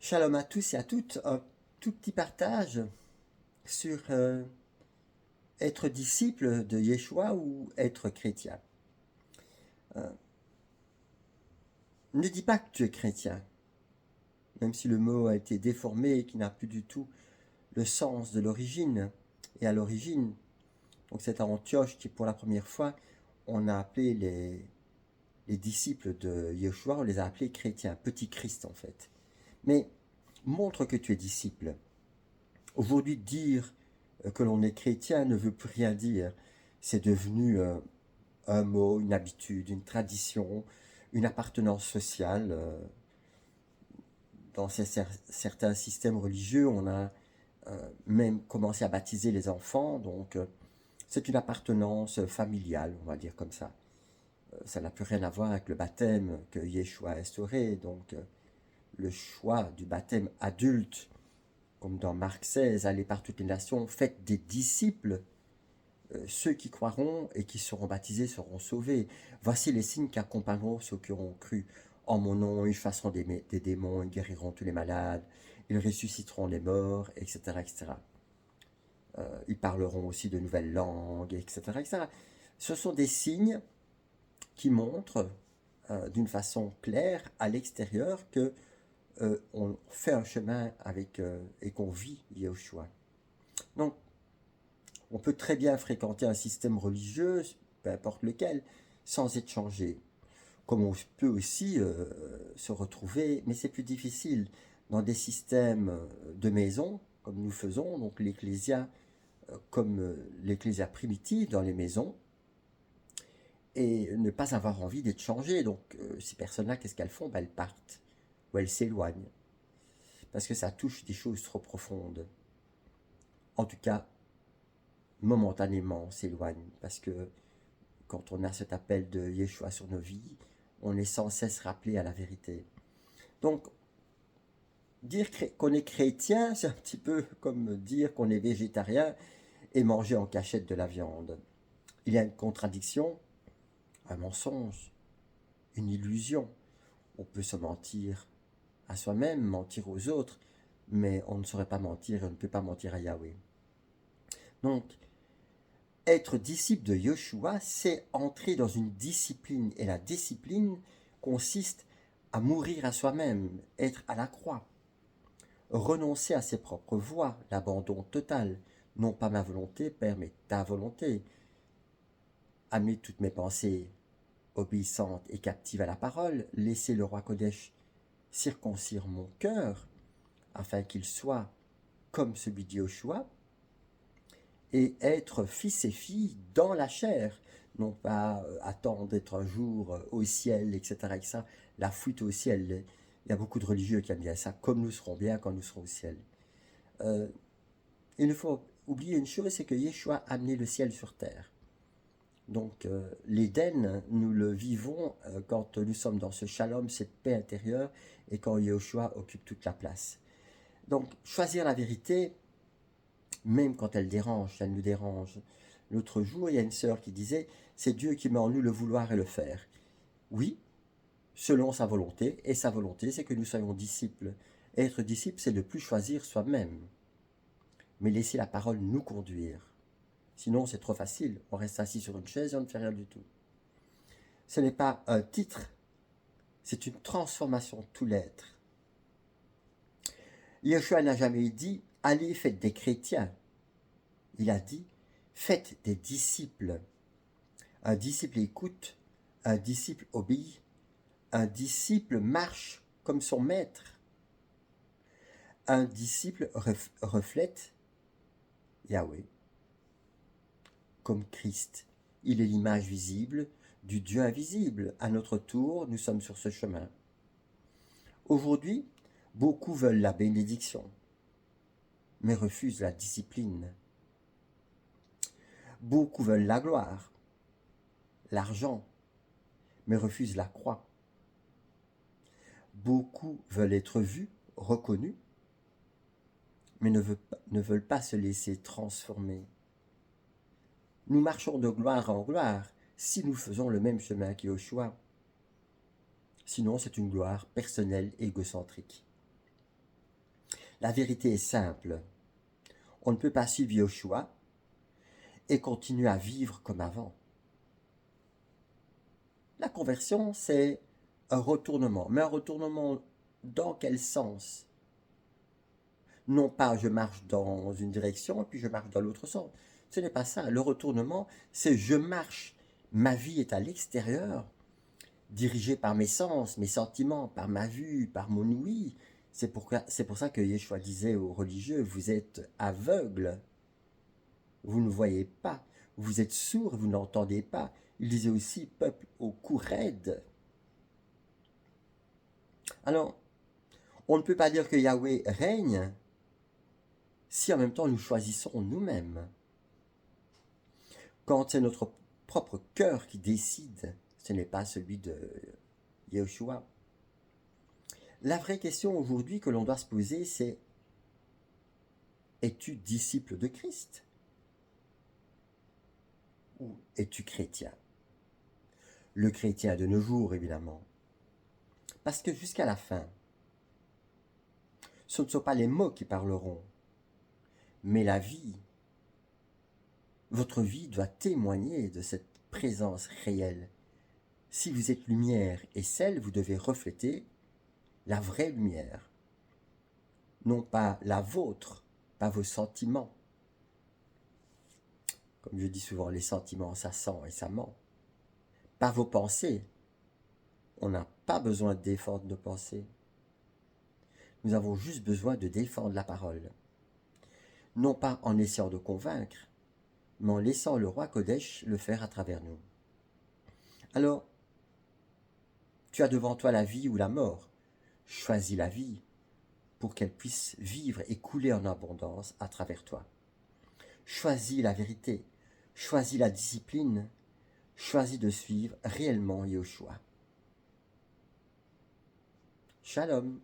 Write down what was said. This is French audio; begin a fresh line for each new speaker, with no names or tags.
Shalom à tous et à toutes. Un tout petit partage sur être disciple de Yeshua ou être chrétien. Euh, ne dis pas que tu es chrétien, même si le mot a été déformé et qui n'a plus du tout le sens de l'origine. Et à l'origine, donc c'est à Antioche qui pour la première fois, on a appelé les disciples de Yeshua, on les a appelés chrétiens, petit Christ en fait. Mais montre que tu es disciple. Aujourd'hui, dire que l'on est chrétien ne veut plus rien dire. C'est devenu un mot, une habitude, une tradition, une appartenance sociale. Dans certains systèmes religieux, on a même commencé à baptiser les enfants, donc c'est une appartenance familiale, on va dire comme ça. Ça n'a plus rien à voir avec le baptême que Yeshua a instauré, donc le choix du baptême adulte, comme dans Marc 16, allez par toutes les nations, faites des disciples. Ceux qui croiront et qui seront baptisés seront sauvés. Voici les signes qui accompagneront ceux qui auront cru. En mon nom, ils chasseront des démons, ils guériront tous les malades, ils ressusciteront les morts, etc. etc. Ils parleront aussi de nouvelles langues, etc. etc. Ce sont des signes qui montrent d'une façon claire à l'extérieur que on fait un chemin avec et qu'on vit Yahushua. Donc, on peut très bien fréquenter un système religieux, peu importe lequel, sans être changé. Comme on peut aussi se retrouver, mais c'est plus difficile, dans des systèmes de maison, comme nous faisons, donc l'ecclésia, comme l'ecclésia primitive dans les maisons, et ne pas avoir envie d'être changé. Donc ces personnes-là, qu'est-ce qu'elles font? Ben, elles partent, ou elles s'éloignent, parce que ça touche des choses trop profondes. En tout cas, momentanément, on s'éloigne, parce que quand on a cet appel de Yeshua sur nos vies, on est sans cesse rappelé à la vérité. Donc, dire qu'on est chrétien, c'est un petit peu comme dire qu'on est végétarien et manger en cachette de la viande. Il y a une contradiction, un mensonge, une illusion. On peut se mentir à soi-même, mentir aux autres, mais on ne saurait pas mentir et on ne peut pas mentir à Yahweh. Donc, être disciple de Yeshua, c'est entrer dans une discipline. Et la discipline consiste à mourir à soi-même, être à la croix, renoncer à ses propres voies, l'abandon total. Non pas ma volonté, Père, mais ta volonté. Amener toutes mes pensées obéissantes et captives à la parole, laisser le roi Kodesh circoncire mon cœur, afin qu'il soit comme celui d'Yoshua, et être fils et filles dans la chair, non pas attendre d'être un jour au ciel, etc., etc. La fuite au ciel, il y a beaucoup de religieux qui aiment bien ça, comme nous serons bien quand nous serons au ciel. Il ne faut oublier une chose, c'est que Yeshua a amené le ciel sur terre. Donc l'Éden, nous le vivons quand nous sommes dans ce shalom, cette paix intérieure, et quand Yeshua occupe toute la place. Donc choisir la vérité, même quand elle dérange, elle nous dérange. L'autre jour, il y a une sœur qui disait, c'est Dieu qui met en nous le vouloir et le faire. Oui, selon sa volonté, et sa volonté, c'est que nous soyons disciples. Et être disciple, c'est de ne plus choisir soi-même, mais laisser la parole nous conduire. Sinon, c'est trop facile, on reste assis sur une chaise et on ne fait rien du tout. Ce n'est pas un titre, c'est une transformation de tout l'être. Yeshua n'a jamais dit, allez, faites des chrétiens. Il a dit, faites des disciples. Un disciple écoute, un disciple obéit, un disciple marche comme son maître. Un disciple reflète Yahweh comme Christ. Il est l'image visible du Dieu invisible. À notre tour, nous sommes sur ce chemin. Aujourd'hui, beaucoup veulent la bénédiction, mais refusent la discipline. Beaucoup veulent la gloire, l'argent, mais refusent la croix. Beaucoup veulent être vus, reconnus, mais ne veulent pas se laisser transformer. Nous marchons de gloire en gloire si nous faisons le même chemin qu'Yoshua. Sinon, c'est une gloire personnelle, égocentrique. La vérité est simple. On ne peut pas suivre Yoshua et continuer à vivre comme avant. La conversion, c'est un retournement. Mais un retournement dans quel sens? Non pas je marche dans une direction et puis je marche dans l'autre sens. Ce n'est pas ça. Le retournement, c'est je marche. Ma vie est à l'extérieur, dirigée par mes sens, mes sentiments, par ma vue, par mon ouïe. C'est pour ça que Yeshua disait aux religieux, vous êtes aveugles, vous ne voyez pas, vous êtes sourds, vous n'entendez pas. Il disait aussi, peuple au cou raide. Alors, on ne peut pas dire que Yahweh règne si en même temps nous choisissons nous-mêmes. Quand c'est notre propre cœur qui décide, ce n'est pas celui de Yeshua. La vraie question aujourd'hui que l'on doit se poser, c'est: es-tu disciple de Christ? Ou es-tu chrétien? Le chrétien de nos jours, évidemment. Parce que jusqu'à la fin, ce ne sont pas les mots qui parleront, mais la vie. Votre vie doit témoigner de cette présence réelle. Si vous êtes lumière et sel, vous devez refléter la vraie lumière. Non pas la vôtre, pas vos sentiments. Comme je dis souvent, les sentiments, ça sent et ça ment. Pas vos pensées. On n'a pas besoin de défendre nos pensées. Nous avons juste besoin de défendre la parole. Non pas en essayant de convaincre, mais en laissant le roi Kodesh le faire à travers nous. Alors, tu as devant toi la vie ou la mort. Choisis la vie pour qu'elle puisse vivre et couler en abondance à travers toi. Choisis la vérité, choisis la discipline, choisis de suivre réellement Yoshua. Shalom.